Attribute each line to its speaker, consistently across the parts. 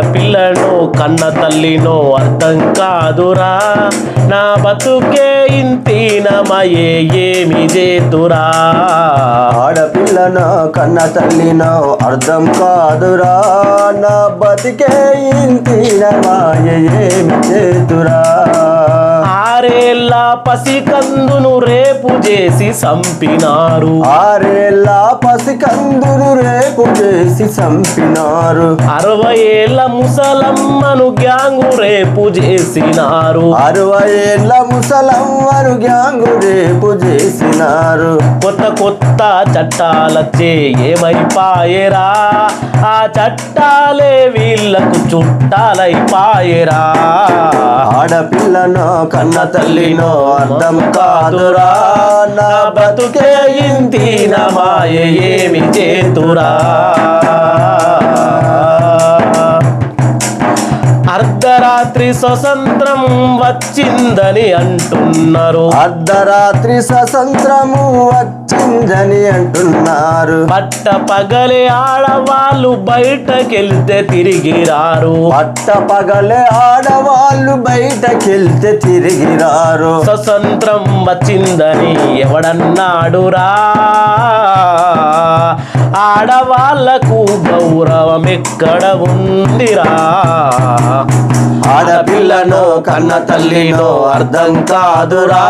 Speaker 1: ఆడపిల్లను కన్న తల్లినో అర్థం కాదురా, నా బతుకే ఇంతీనమయే ఏమి చేతురా.
Speaker 2: ఆడపిల్లను కన్న తల్లినో అర్థం కాదురా, నా బతికే ఇంతీనమయే ఏమి చేతురా.
Speaker 1: ఆరేళ్ళ పసికందును రేపు చేసి సంపినారు,
Speaker 2: ఆరేళ్ళ పసికందును రేపు చేసి సంపినారు.
Speaker 1: 60 ఏళ్ళ ముసలమ్మను గ్యాంగు రేపు చేసినారు,
Speaker 2: 60 ఏళ్ళ ముసలమ్మను గ్యాంగు రేపు చేసినారు.
Speaker 1: కొత్త కొత్త చట్టాలచ్చే ఏమైపాయరా, ఆ చట్టాలే వీళ్ళకు చుట్టాలైపాయరా.
Speaker 2: ఆడపిల్లను కన్న తల్లినో అర్థం కాదురా, నా బతుకే ఇంతీనమాయ
Speaker 1: ఏమి చేతురా. అర్ధరాత్రి స్వతంత్రం వచ్చిందని అంటున్నారు,
Speaker 2: అర్ధరాత్రి స్వతంత్రము వచ్చిందని అంటున్నారు.
Speaker 1: పట్ట పగలే ఆడవాళ్ళు బయటకెళ్తే తిరిగిరారు,
Speaker 2: పట్ట పగలే ఆడవాళ్ళు బయటకెళ్తే తిరిగిరారు.
Speaker 1: స్వతంత్రం వచ్చిందని ఎవడన్నాడురా, ఆడవాళ్లకు గౌరవం ఎక్కడ ఉందిరా.
Speaker 2: ఆడపిల్లను కన్న తల్లినో అర్థం కాదురా,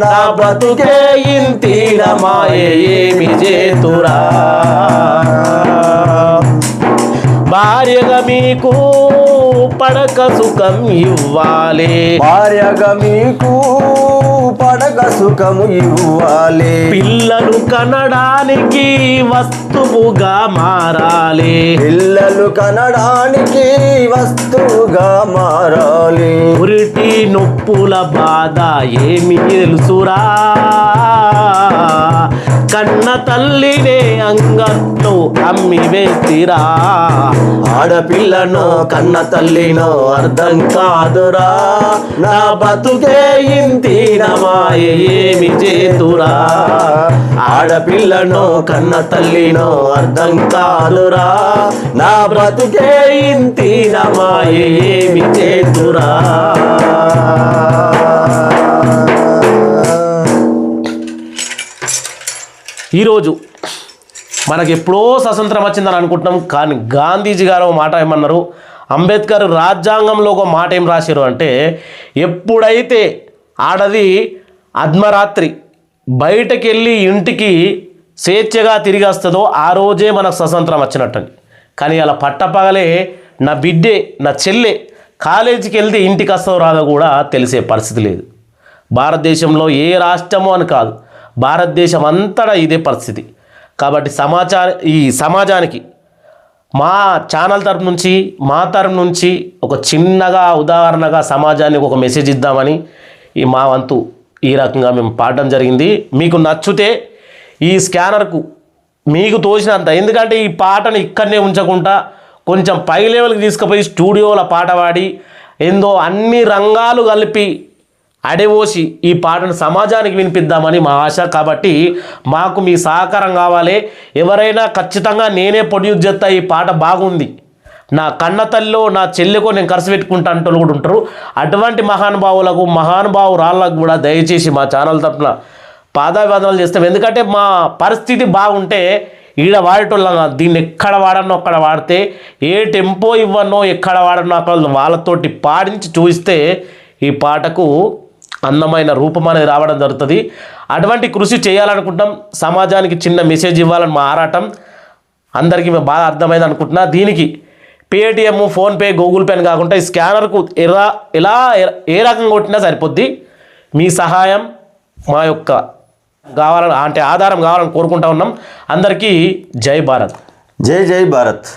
Speaker 2: నా బ్రతుకే
Speaker 1: ఇంతీనమాయ ఏమి చేతురా. భార్యగా మీకు పడక సుఖం ఇవ్వాలి,
Speaker 2: భార్యగా మీకు పడక సుఖము ఇవ్వాలి.
Speaker 1: పిల్లలు కనడానికి వస్తువుగా మారాలి,
Speaker 2: పిల్లలు కనడానికి వస్తువుగా మారాలి.
Speaker 1: పురిటి నొప్పుల బాధ ఏమి తెలుసురా, కన్న తల్లినే అంగట్లో అమ్మి వేసిరా.
Speaker 2: ఆడపిల్లను కన్న తల్లినో అర్థం కాదురా, నా బతుకే ఇంతీనమాయ ఏమి చేతురా.
Speaker 1: ఆడపిల్లను కన్న తల్లినో అర్థం కాదురా, నా బ్రతుకే ఇంతీనమాయ ఏమి చేతురా. ఈరోజు మనకు ఎప్పుడో స్వతంత్రం వచ్చిందని అనుకుంటున్నాం, కానీ గాంధీజీ గారు ఒక మాట ఏమన్నారు, అంబేద్కర్ రాజ్యాంగంలో ఒక మాట ఏం రాశారు అంటే, ఎప్పుడైతే ఆడది అర్ధరాత్రి బయటకు వెళ్ళి ఇంటికి స్వేచ్ఛగా తిరిగి వస్తుందో ఆ రోజే మనకు స్వతంత్రం వచ్చినట్టని. కానీ అలా పట్టపగలే నా బిడ్డే నా చెల్లె కాలేజీకి వెళ్తే ఇంటికి వస్తావు రాదో కూడా తెలిసే పరిస్థితి లేదు. భారతదేశంలో ఏ రాష్ట్రమో అని కాదు, భారతదేశం అంతటా ఇదే పరిస్థితి. కాబట్టి ఈ సమాజానికి మా ఛానల్ తరపు నుంచి మా తరపు నుంచి ఒక చిన్నగా ఉదాహరణగా సమాజానికి ఒక మెసేజ్ ఇద్దామని మా వంతు ఈ రకంగా మేము పాడడం జరిగింది. మీకు నచ్చితే ఈ స్కానర్కు మీకు తోచినంత, ఎందుకంటే ఈ పాటను ఇక్కడనే ఉంచకుండా కొంచెం పై లెవెల్కి తీసుకుపోయి స్టూడియోలో పాట పాడి ఏందో అన్ని రంగాలు కలిపి అడేవోసి ఈ పాటను సమాజానికి వినిపిద్దామని మా ఆశ. కాబట్టి మాకు మీ సహకారం కావాలి. ఎవరైనా ఖచ్చితంగా నేనే ప్రొడ్యూస్ చేస్తా, ఈ పాట బాగుంది, నా కన్న తల్లిలో నా చెల్లెకో నేను ఖర్చు పెట్టుకుంటా అంటూ కూడా ఉంటారు. అటువంటి మహానుభావురాళ్ళకు కూడా దయచేసి మా ఛానల్ తరపున పాదాభివందనాలు చేస్తాం. ఎందుకంటే మా పరిస్థితి బాగుంటే ఈడ వాడేటోళ్ళం, దీన్ని ఎక్కడ వాడనో అక్కడ వాడితే, ఏ టెంపో ఇవ్వనో ఎక్కడ వాడనో అక్కడ వాళ్ళతోటి పాడించి చూపిస్తే ఈ పాటకు అందమైన రూపం అనేది రావడం జరుగుతుంది. అటువంటి కృషి చేయాలనుకుంటాం. సమాజానికి చిన్న మెసేజ్ ఇవ్వాలని మా ఆరాటం. అందరికీ బాగా అర్థమైంది అనుకుంటున్నా. దీనికి పేటిఎం, ఫోన్పే, గూగుల్ పే అని కాకుండా ఈ స్కానర్కు ఏ రకంగా కొట్టినా సరిపోద్ది. మీ సహాయం మా యొక్క ఆధారం కావాలని కోరుకుంటా ఉన్నాం. అందరికీ జై భారత్.
Speaker 2: జై జై భారత్.